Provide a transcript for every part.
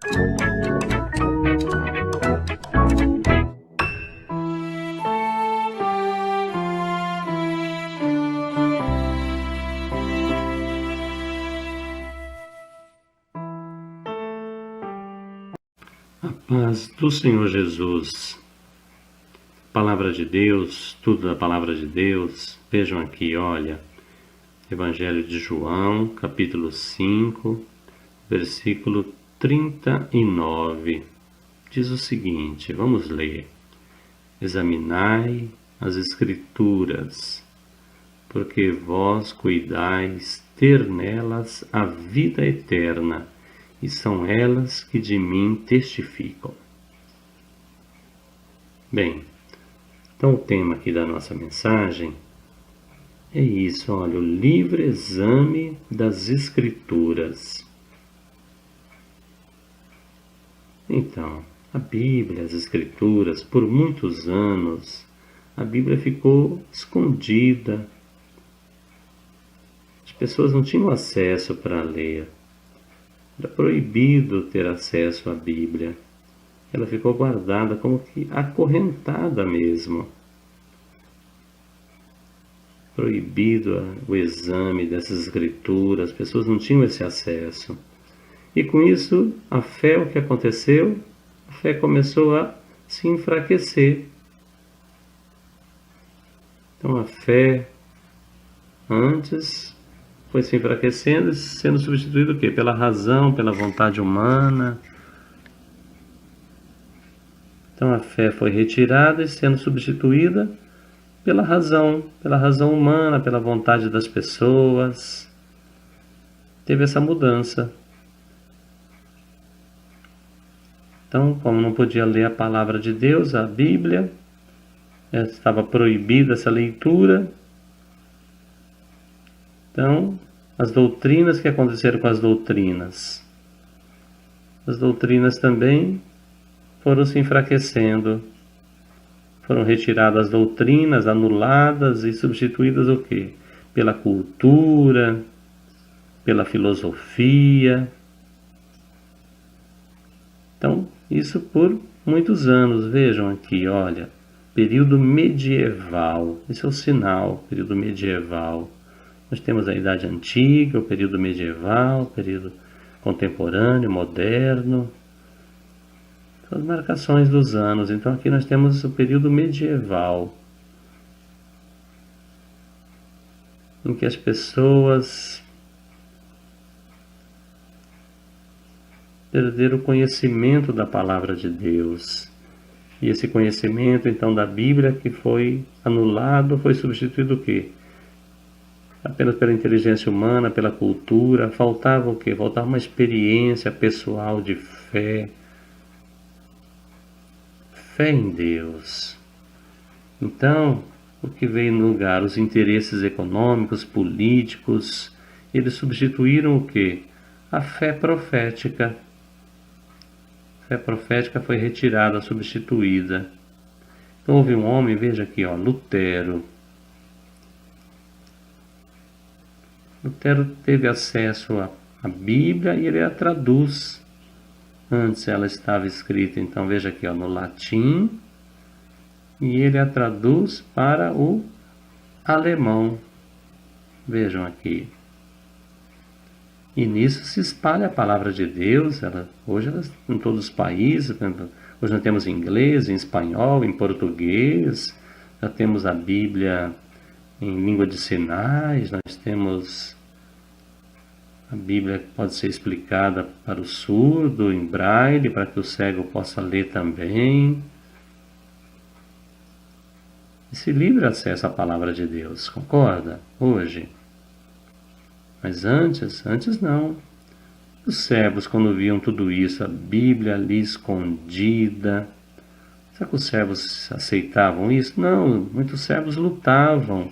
A paz do Senhor Jesus, Palavra de Deus, tudo da Palavra de Deus. Vejam aqui, olha, Evangelho de João, capítulo 5, versículo 39. Diz o seguinte, vamos ler. Examinai as Escrituras, porque vós cuidais ter nelas a vida eterna, e são elas que de mim testificam. Bem, então o tema aqui da nossa mensagem é isso, olha, o livre exame das Escrituras. Então, a Bíblia, as Escrituras, por muitos anos, a Bíblia ficou escondida. As pessoas não tinham acesso para ler. Era proibido ter acesso à Bíblia. Ela ficou guardada como que acorrentada mesmo. Proibido o exame dessas escrituras, as pessoas não tinham esse acesso. E com isso, a fé, o que aconteceu? A fé começou a se enfraquecer. Então a fé antes foi se enfraquecendo e sendo substituído o quê? Pela razão, pela vontade humana. Então a fé foi retirada e sendo substituída pela razão humana, pela vontade das pessoas. Teve essa mudança. Então, como não podia ler a palavra de Deus, a Bíblia, estava proibida essa leitura. Então, as doutrinas, que aconteceram com as doutrinas? As doutrinas também foram se enfraquecendo. Foram retiradas as doutrinas, anuladas e substituídas o quê? Pela cultura, pela filosofia. Então, isso por muitos anos. Vejam aqui, olha, período medieval. Esse é o sinal, período medieval. Nós temos a Idade Antiga, o período medieval, o período contemporâneo, moderno. São as marcações dos anos. Então aqui nós temos o período medieval, em que as pessoas perderam o conhecimento da palavra de Deus. E esse conhecimento, então, da Bíblia, que foi anulado, foi substituído o quê? Apenas pela inteligência humana, pela cultura. Faltava o quê? Faltava uma experiência pessoal de fé. Fé em Deus. Então, o que veio no lugar? Os interesses econômicos, políticos, eles substituíram o quê? A fé profética. A fé profética foi retirada, substituída. Então houve um homem, veja aqui, ó, Lutero. Lutero teve acesso à Bíblia e ele a traduz. Antes ela estava escrita, então veja aqui, ó, no latim, e ele a traduz para o alemão. Vejam aqui. E nisso se espalha a palavra de Deus. Hoje em todos os países. Hoje nós temos em inglês, em espanhol, em português. Já temos a Bíblia em língua de sinais. Nós temos a Bíblia que pode ser explicada para o surdo, em braille, para que o cego possa ler também. Esse livre acesso à palavra de Deus, concorda? Hoje. Mas antes não. Os servos, quando viam tudo isso, a Bíblia ali escondida, será que os servos aceitavam isso? Não, muitos servos lutavam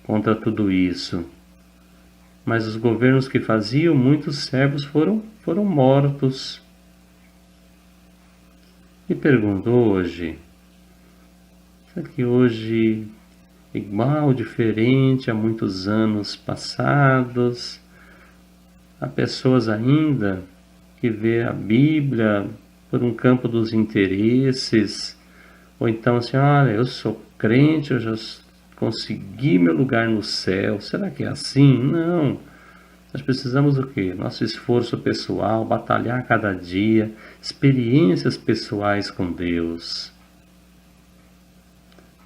contra tudo isso. Mas os governos que faziam, muitos servos foram mortos. E pergunto hoje, será que hoje igual, diferente a muitos anos passados, há pessoas ainda que vê a Bíblia por um campo dos interesses, ou então assim, olha, eu sou crente, eu já consegui meu lugar no céu. Será que é assim? Não. Nós precisamos do quê? Nosso esforço pessoal, batalhar cada dia, experiências pessoais com Deus.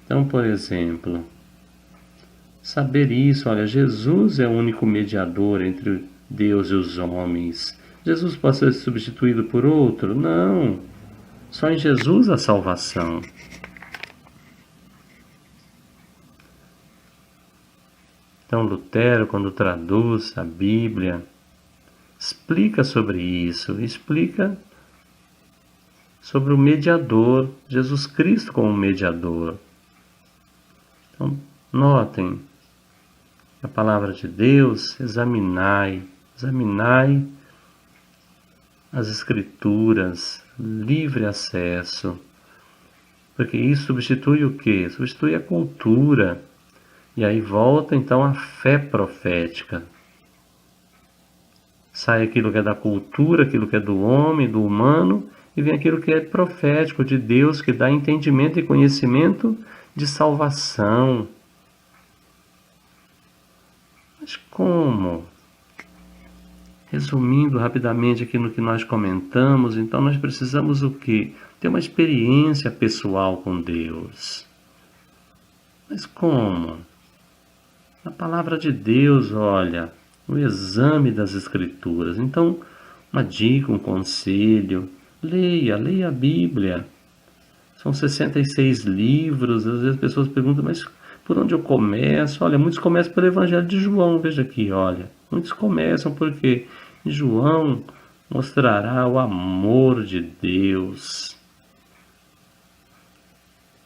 Então, por exemplo, saber isso, olha, Jesus é o único mediador entre Deus e os homens. Jesus pode ser substituído por outro? Não. Só em Jesus a salvação. Então, Lutero, quando traduz a Bíblia, explica sobre isso, explica sobre o mediador, Jesus Cristo como mediador. Então, notem, a palavra de Deus, examinai as Escrituras, livre acesso, porque isso substitui o quê? Substitui a cultura. E aí volta então a fé profética. Sai aquilo que é da cultura, aquilo que é do homem, do humano, e vem aquilo que é profético, de Deus, que dá entendimento e conhecimento de salvação. Mas como? Resumindo rapidamente aqui no que nós comentamos, então nós precisamos o quê? Ter uma experiência pessoal com Deus. Mas como? A palavra de Deus, olha, o exame das Escrituras. Então, uma dica, um conselho, leia a Bíblia. São 66 livros, às vezes as pessoas perguntam, mas por onde eu começo? Olha, muitos começam pelo Evangelho de João, veja aqui, olha. Muitos começam porque João mostrará o amor de Deus,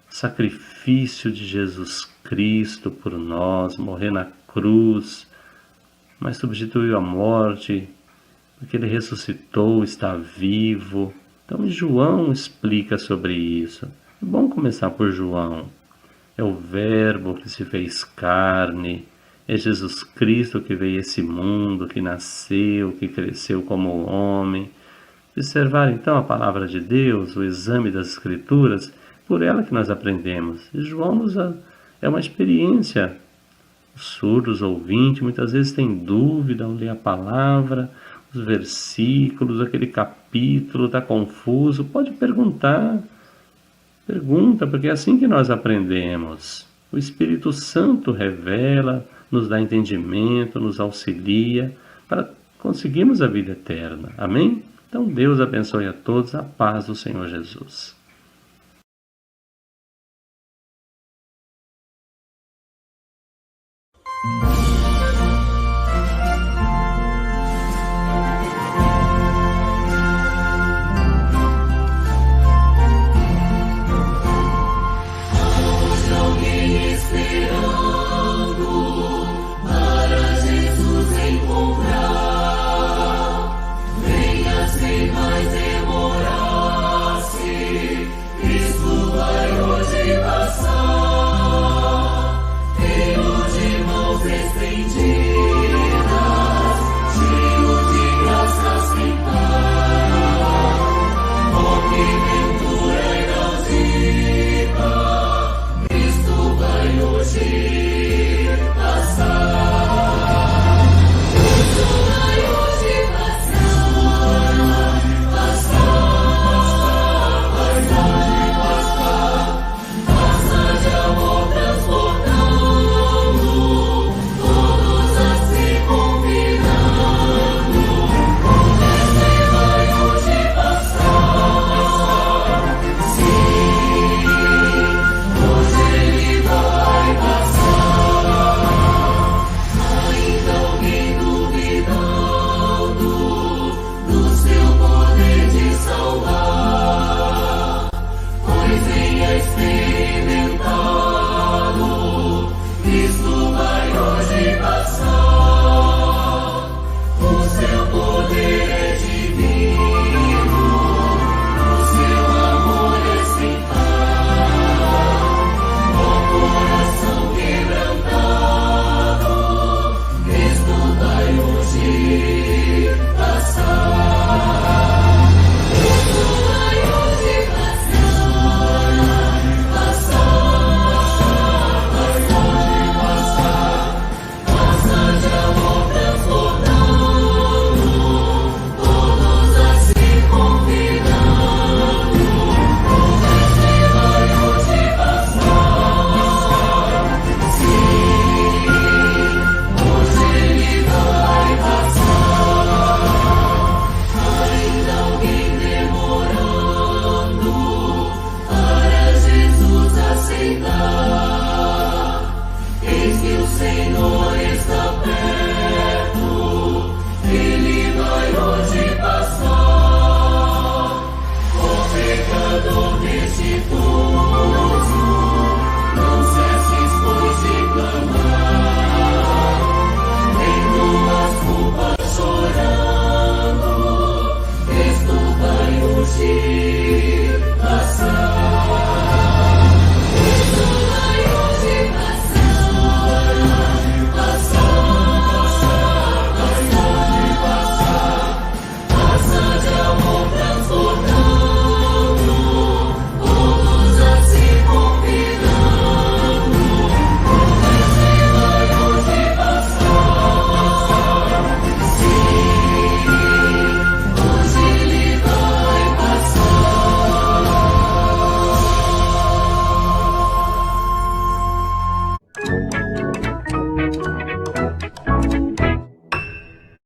sacrifício de Jesus Cristo por nós, morrer na cruz, mas substituiu a morte, porque ele ressuscitou, está vivo. Então João explica sobre isso. É bom começar por João. É o Verbo que se fez carne, é Jesus Cristo que veio a esse mundo, que nasceu, que cresceu como homem. Observar então a palavra de Deus, o exame das Escrituras, por ela que nós aprendemos. E João é uma experiência. Os surdos ouvintes muitas vezes têm dúvida ao ler a palavra, os versículos, aquele capítulo está confuso. Pode perguntar. Pergunta, porque é assim que nós aprendemos. O Espírito Santo revela, nos dá entendimento, nos auxilia para conseguirmos a vida eterna. Amém? Então Deus abençoe a todos, a paz do Senhor Jesus. Mais